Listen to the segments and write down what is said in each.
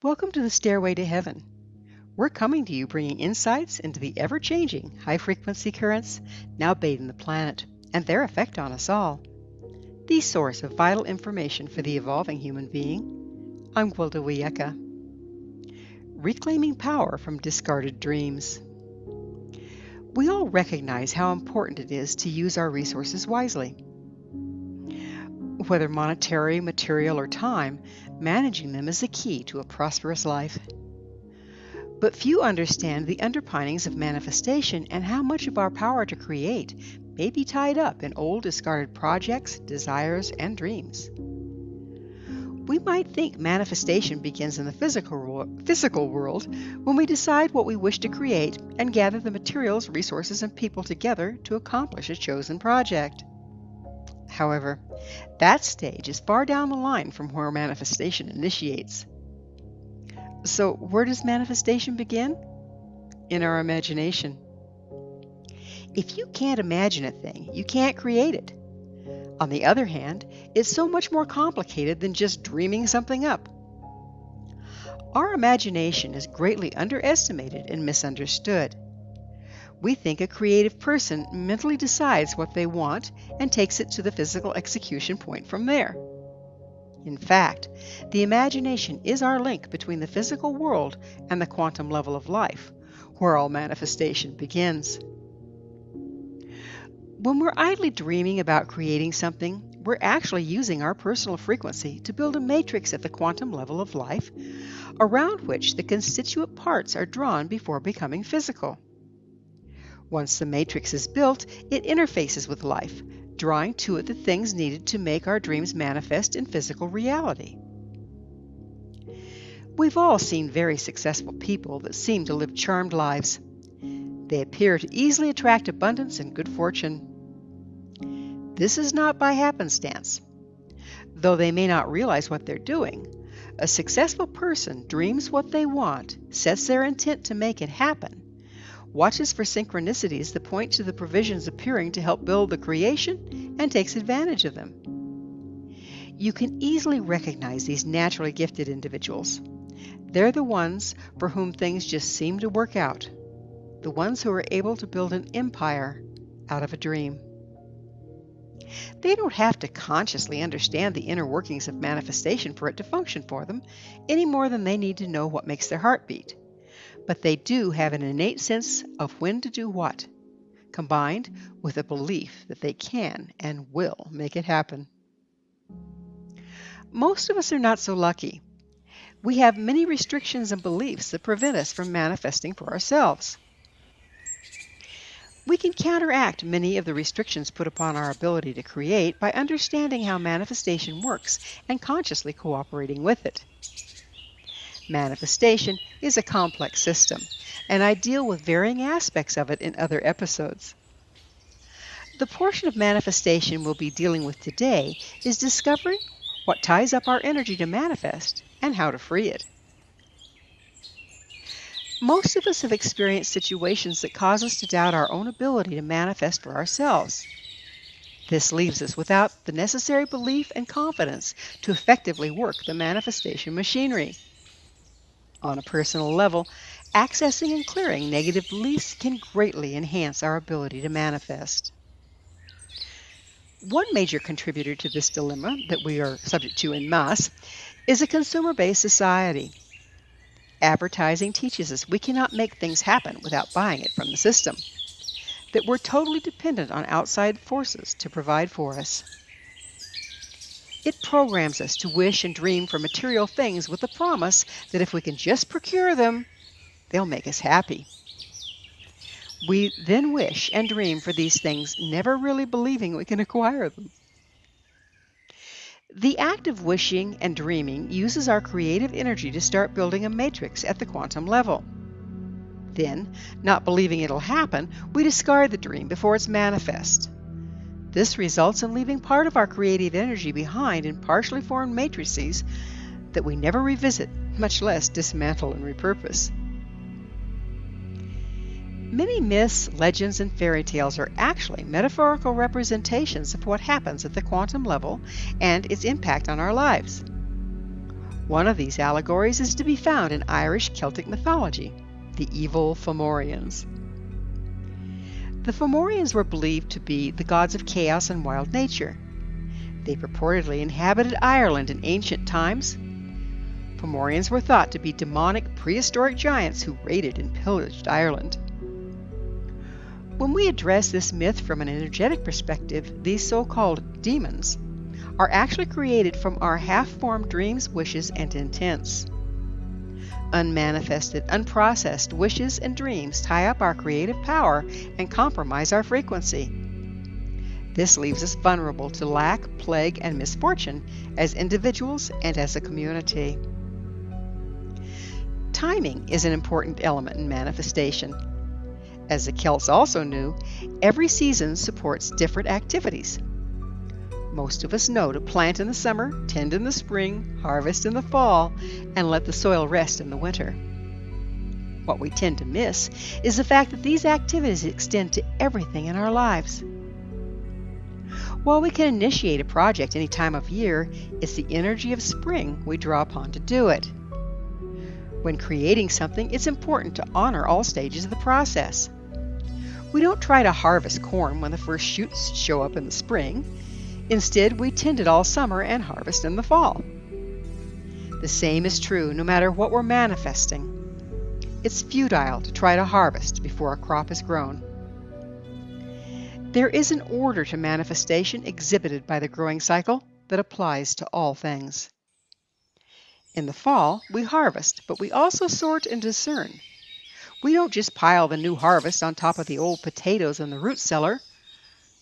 Welcome to the Stairway to Heaven. We're coming to you bringing insights into the ever-changing high-frequency currents now bathing the planet and their effect on us all. The source of vital information for the evolving human being. I'm Gwilda Wiyaka. Reclaiming power from discarded dreams. We all recognize how important it is to use our resources wisely. Whether monetary, material, or time, managing them is the key to a prosperous life. But few understand the underpinnings of manifestation and how much of our power to create may be tied up in old discarded projects, desires, and dreams. We might think manifestation begins in the physical world when we decide what we wish to create and gather the materials, resources, and people together to accomplish a chosen project. However, that stage is far down the line from where manifestation initiates. So, where does manifestation begin? In our imagination. If you can't imagine a thing, you can't create it. On the other hand, it's so much more complicated than just dreaming something up. Our imagination is greatly underestimated and misunderstood. We think a creative person mentally decides what they want and takes it to the physical execution point from there. In fact, the imagination is our link between the physical world and the quantum level of life, where all manifestation begins. When we're idly dreaming about creating something, we're actually using our personal frequency to build a matrix at the quantum level of life, around which the constituent parts are drawn before becoming physical. Once the matrix is built, it interfaces with life, drawing to it the things needed to make our dreams manifest in physical reality. We've all seen very successful people that seem to live charmed lives. They appear to easily attract abundance and good fortune. This is not by happenstance. Though they may not realize what they're doing, a successful person dreams what they want, sets their intent to make it happen, watches for synchronicities that point to the provisions appearing to help build the creation, and takes advantage of them. You can easily recognize these naturally gifted individuals. They're the ones for whom things just seem to work out, the ones who are able to build an empire out of a dream. They don't have to consciously understand the inner workings of manifestation for it to function for them, any more than they need to know what makes their heart beat. But they do have an innate sense of when to do what, combined with a belief that they can and will make it happen. Most of us are not so lucky. We have many restrictions and beliefs that prevent us from manifesting for ourselves. We can counteract many of the restrictions put upon our ability to create by understanding how manifestation works and consciously cooperating with it. Manifestation is a complex system, and I deal with varying aspects of it in other episodes. The portion of manifestation we'll be dealing with today is discovering what ties up our energy to manifest and how to free it. Most of us have experienced situations that cause us to doubt our own ability to manifest for ourselves. This leaves us without the necessary belief and confidence to effectively work the manifestation machinery. On a personal level, accessing and clearing negative beliefs can greatly enhance our ability to manifest. One major contributor to this dilemma that we are subject to en masse is a consumer-based society. Advertising teaches us we cannot make things happen without buying it from the system, that we're totally dependent on outside forces to provide for us. It programs us to wish and dream for material things with the promise that if we can just procure them, they'll make us happy. We then wish and dream for these things, never really believing we can acquire them. The act of wishing and dreaming uses our creative energy to start building a matrix at the quantum level. Then, not believing it'll happen, we discard the dream before it's manifest. This results in leaving part of our creative energy behind in partially formed matrices that we never revisit, much less dismantle and repurpose. Many myths, legends, and fairy tales are actually metaphorical representations of what happens at the quantum level and its impact on our lives. One of these allegories is to be found in Irish Celtic mythology, the evil Fomorians. The Fomorians were believed to be the gods of chaos and wild nature. They purportedly inhabited Ireland in ancient times. Fomorians were thought to be demonic prehistoric giants who raided and pillaged Ireland. When we address this myth from an energetic perspective, these so-called demons are actually created from our half-formed dreams, wishes, and intents. Unmanifested, unprocessed wishes and dreams tie up our creative power and compromise our frequency. This leaves us vulnerable to lack, plague, and misfortune as individuals and as a community. Timing is an important element in manifestation. As the Celts also knew, every season supports different activities. Most of us know to plant in the summer, tend in the spring, harvest in the fall, and let the soil rest in the winter. What we tend to miss is the fact that these activities extend to everything in our lives. While we can initiate a project any time of year, it's the energy of spring we draw upon to do it. When creating something, it's important to honor all stages of the process. We don't try to harvest corn when the first shoots show up in the spring. Instead, we tend it all summer and harvest in the fall. The same is true no matter what we're manifesting. It's futile to try to harvest before a crop is grown. There is an order to manifestation exhibited by the growing cycle that applies to all things. In the fall, we harvest, but we also sort and discern. We don't just pile the new harvest on top of the old potatoes in the root cellar.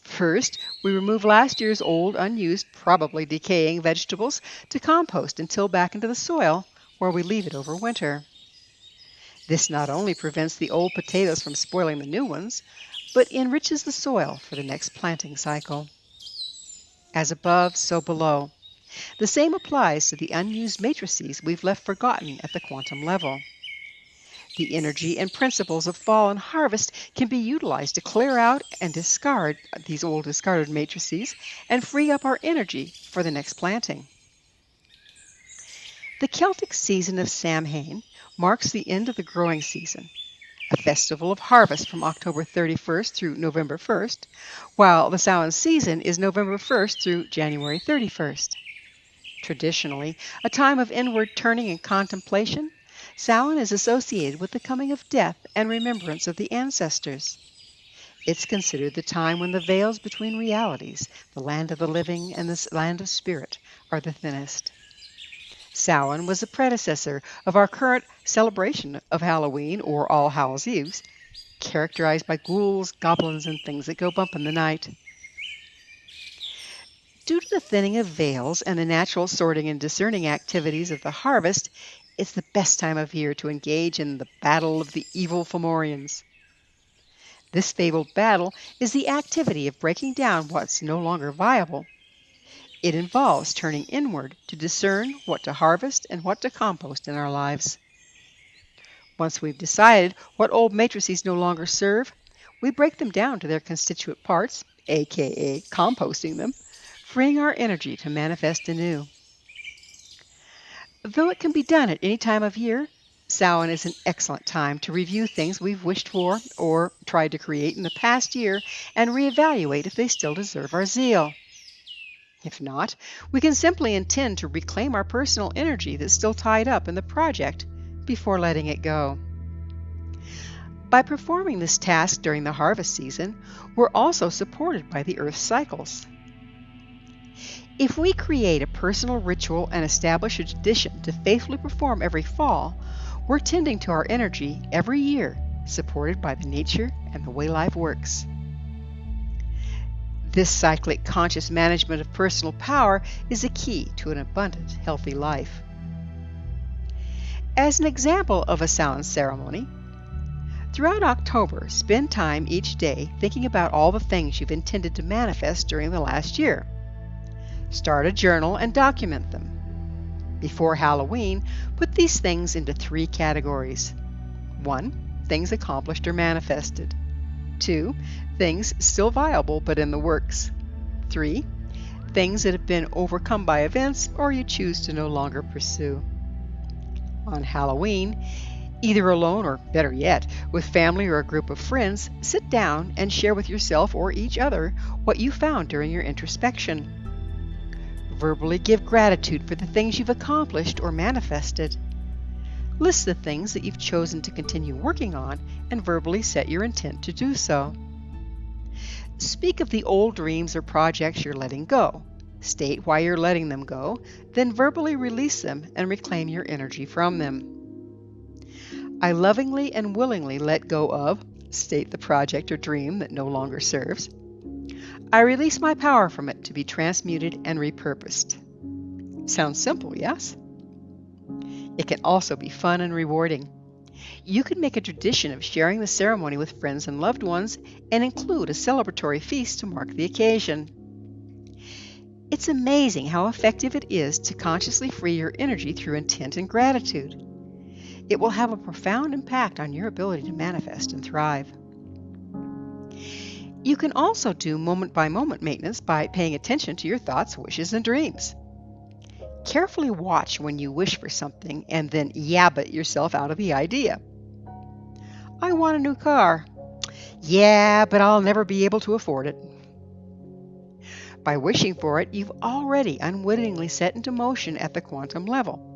First, we remove last year's old, unused, probably decaying vegetables to compost and till back into the soil, where we leave it over winter. This not only prevents the old potatoes from spoiling the new ones, but enriches the soil for the next planting cycle. As above, so below. The same applies to the unused matrices we've left forgotten at the quantum level. The energy and principles of fall and harvest can be utilized to clear out and discard these old discarded matrices and free up our energy for the next planting. The Celtic season of Samhain marks the end of the growing season, a festival of harvest from October 31st through November 1st, while the Samhain season is November 1st through January 31st. Traditionally, a time of inward turning and contemplation, Samhain is associated with the coming of death and remembrance of the ancestors. It's considered the time when the veils between realities, the land of the living and the land of spirit, are the thinnest. Samhain was the predecessor of our current celebration of Halloween or All Hallows' Eve, characterized by ghouls, goblins, and things that go bump in the night. Due to the thinning of veils and the natural sorting and discerning activities of the harvest, it's the best time of year to engage in the battle of the evil Fomorians. This fabled battle is the activity of breaking down what's no longer viable. It involves turning inward to discern what to harvest and what to compost in our lives. Once we've decided what old matrices no longer serve, we break them down to their constituent parts, aka composting them, freeing our energy to manifest anew. Though it can be done at any time of year, Samhain is an excellent time to review things we've wished for or tried to create in the past year and reevaluate if they still deserve our zeal. If not, we can simply intend to reclaim our personal energy that's still tied up in the project before letting it go. By performing this task during the harvest season, we're also supported by the Earth's cycles. If we create a personal ritual and establish a tradition to faithfully perform every fall, we're tending to our energy every year, supported by the nature and the way life works. This cyclic conscious management of personal power is a key to an abundant, healthy life. As an example of a Samhain ceremony, throughout October, spend time each day thinking about all the things you've intended to manifest during the last year. Start a journal and document them. Before Halloween, put these things into 3 categories. 1. Things accomplished or manifested. 2. Things still viable but in the works. 3. Things that have been overcome by events or you choose to no longer pursue. On Halloween, either alone or, better yet, with family or a group of friends, sit down and share with yourself or each other what you found during your introspection. Verbally give gratitude for the things you've accomplished or manifested. List the things that you've chosen to continue working on and verbally set your intent to do so. Speak of the old dreams or projects you're letting go. State why you're letting them go, then verbally release them and reclaim your energy from them. I lovingly and willingly let go of, state the project or dream that no longer serves. I release my power from it to be transmuted and repurposed. Sounds simple, yes? It can also be fun and rewarding. You can make a tradition of sharing the ceremony with friends and loved ones and include a celebratory feast to mark the occasion. It's amazing how effective it is to consciously free your energy through intent and gratitude. It will have a profound impact on your ability to manifest and thrive. You can also do moment-by-moment maintenance by paying attention to your thoughts, wishes, and dreams. Carefully watch when you wish for something and then yab yourself out of the idea. I want a new car. Yeah, but I'll never be able to afford it. By wishing for it, you've already unwittingly set into motion at the quantum level.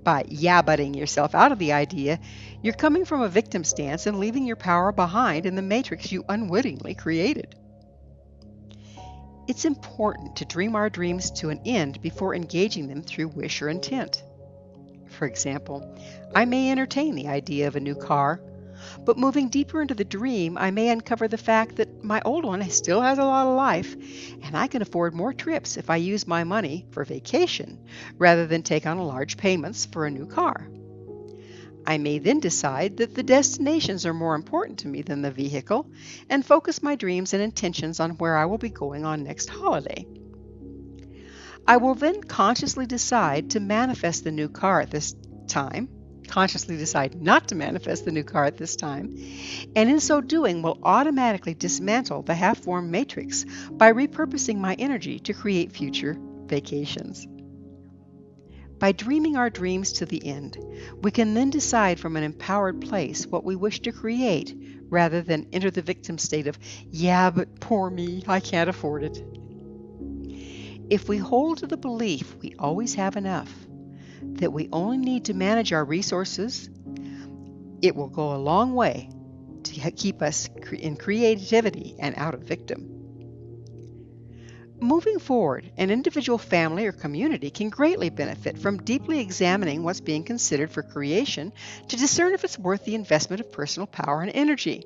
By yabbing yourself out of the idea, you're coming from a victim stance and leaving your power behind in the matrix you unwittingly created. It's important to dream our dreams to an end before engaging them through wish or intent. For example, I may entertain the idea of a new car, but moving deeper into the dream, I may uncover the fact that my old one still has a lot of life, and I can afford more trips if I use my money for vacation rather than take on large payments for a new car. I may then decide that the destinations are more important to me than the vehicle and focus my dreams and intentions on where I will be going on next holiday. I will then consciously decide to manifest the new car at this time, consciously decide not to manifest the new car at this time, and in so doing will automatically dismantle the half-formed matrix by repurposing my energy to create future vacations. By dreaming our dreams to the end, we can then decide from an empowered place what we wish to create rather than enter the victim state of, yeah, but poor me, I can't afford it. If we hold to the belief we always have enough, that we only need to manage our resources, it will go a long way to keep us in creativity and out of victim. Moving forward, an individual, family, or community can greatly benefit from deeply examining what's being considered for creation to discern if it's worth the investment of personal power and energy.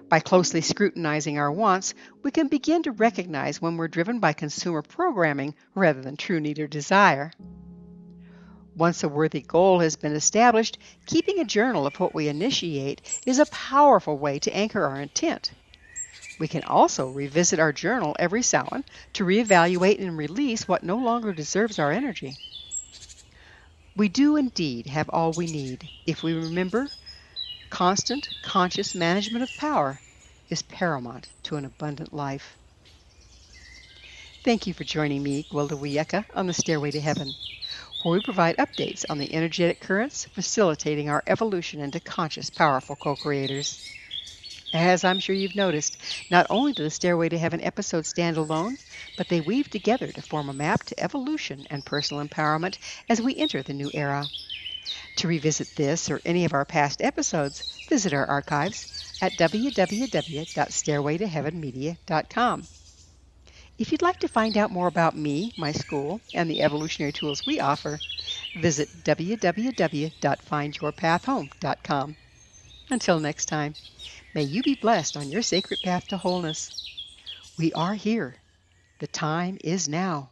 By closely scrutinizing our wants, we can begin to recognize when we're driven by consumer programming rather than true need or desire. Once a worthy goal has been established, keeping a journal of what we initiate is a powerful way to anchor our intent. We can also revisit our journal every so often to reevaluate and release what no longer deserves our energy. We do indeed have all we need if we remember constant, conscious management of power is paramount to an abundant life. Thank you for joining me, Gwilda Wiyaka, on the Stairway to Heaven, where we provide updates on the energetic currents facilitating our evolution into conscious, powerful co-creators. As I'm sure you've noticed, not only do the Stairway to Heaven episodes stand alone, but they weave together to form a map to evolution and personal empowerment as we enter the new era. To revisit this or any of our past episodes, visit our archives at www.stairwaytoheavenmedia.com. If you'd like to find out more about me, my school, and the evolutionary tools we offer, visit www.findyourpathhome.com. Until next time, may you be blessed on your sacred path to wholeness. We are here. The time is now.